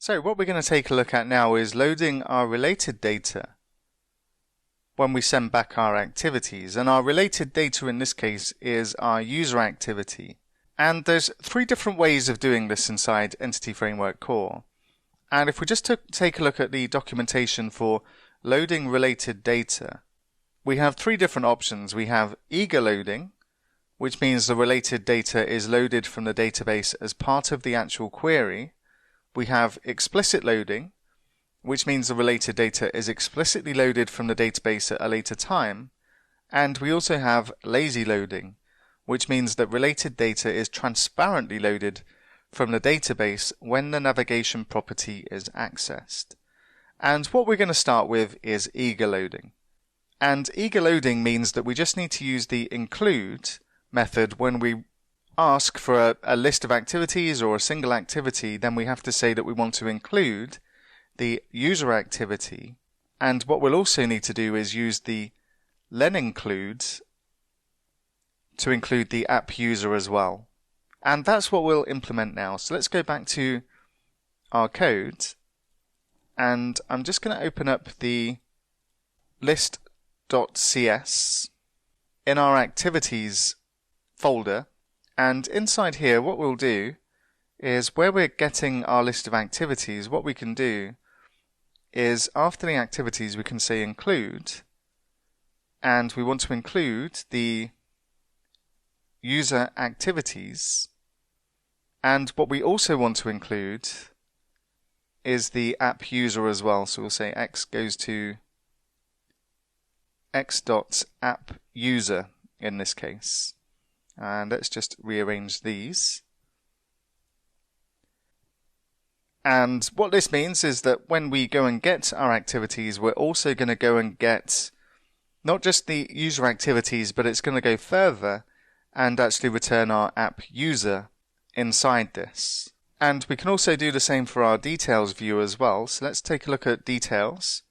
So what we're going to take a look at now is loading our related data when we send back our activities. And our related data in this case is our user activity. And there's three different ways of doing this inside Entity Framework Core. And if we just take a look at the documentation for loading related data, we have three different options. We have eager loading, which means the related data is loaded from the database as part of the actual query. We have explicit loading, which means the related data is explicitly loaded from the database at a later time. And we also have lazy loading, which means that related data is transparently loaded from the database when the navigation property is accessed. And what we're going to start with is eager loading. And eager loading means that we just need to use the include method when we ask for a list of activities or a single activity. Then we have to say that we want to include the user activity. And what we'll also need to do is use the len include to include the app user as well. And that's what we'll implement now. So let's go back to our code. And I'm just going to open up the list.cs in our activities folder. And inside here, what we'll do is where we're getting our list of activities, what we can do is after the activities, we can say include, and we want to include the user activities. And what we also want to include is the app user as well. So we'll say x goes to x.appUser in this case. And let's just rearrange these. And what this means is that when we go and get our activities, we're also going to go and get not just the user activities, but it's going to go further and actually return our app user inside this. And we can also do the same for our details view as well. So let's take a look at details.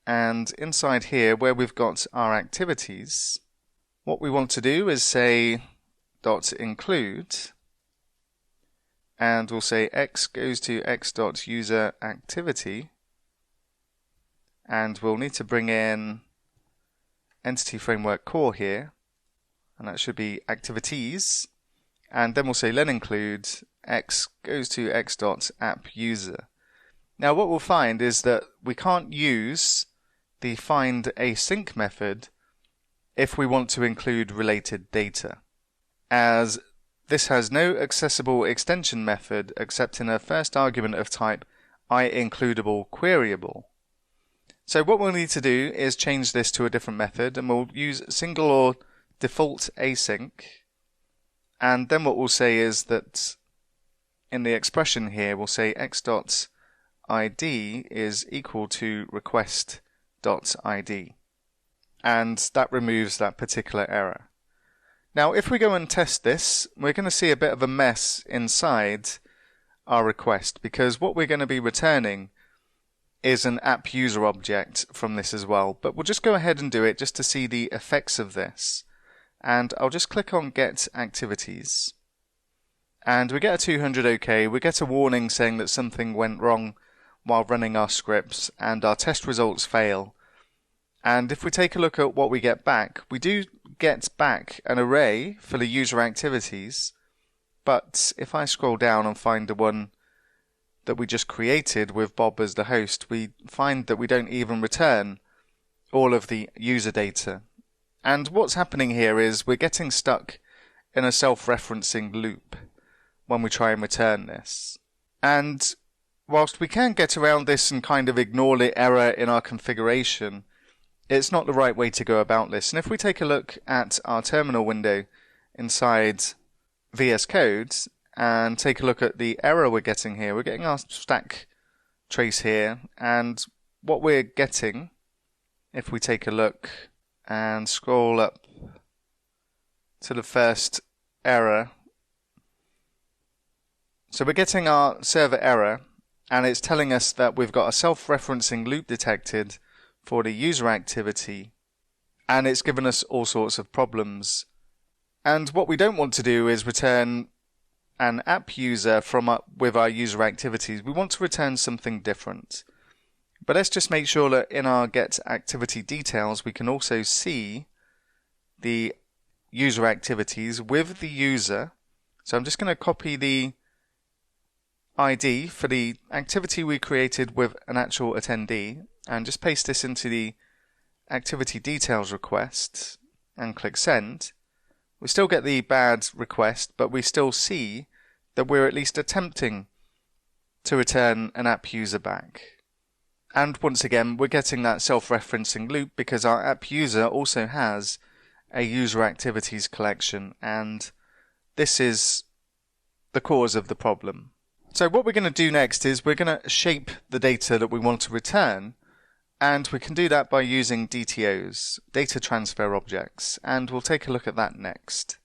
And inside here, where we've got our activities, what we want to do is say .include, and we'll say x goes to x.user activity, and we'll need to bring in Entity Framework Core here, and that should be activities, and then we'll say len include x goes to x.appUser. Now what we'll find is that we can't use the find async method if we want to include related data, as this has no accessible extension method except in a first argument of type iIncludable queryable. So what we'll need to do is change this to a different method, and we'll use single or default async. And then what we'll say is that in the expression here, we'll say x.id is equal to request.id. And that removes that particular error. Now if we go and test this, we're going to see a bit of a mess inside our request, because what we're going to be returning is an app user object from this as well. But we'll just go ahead and do it just to see the effects of this. And I'll just click on Get Activities. And we get a 200 OK. We get a warning saying that something went wrong while running our scripts and our test results fail. And if we take a look at what we get back, we do get back an array for the user activities. But if I scroll down and find the one that we just created with Bob as the host, we find that we don't even return all of the user data. And what's happening here is we're getting stuck in a self-referencing loop when we try and return this. And whilst we can get around this and kind of ignore the error in our configuration, it's not the right way to go about this. And if we take a look at our terminal window inside VS Code and take a look at the error we're getting here, we're getting our stack trace here, and what we're getting, if we take a look and scroll up to the first error, so we're getting our server error, and it's telling us that we've got a self-referencing loop detected for the user activity, and it's given us all sorts of problems. And what we don't want to do is return an app user with our user activities, we want to return something different. But let's just make sure that in our get activity details, we can also see the user activities with the user. So I'm just going to copy the ID for the activity we created with an actual attendee and just paste this into the activity details request and click send. We still get the bad request, but we still see that we're at least attempting to return an app user back. And once again, we're getting that self-referencing loop because our app user also has a user activities collection, and this is the cause of the problem. So what we're going to do next is we're going to shape the data that we want to return, and we can do that by using DTOs, data transfer objects, and we'll take a look at that next.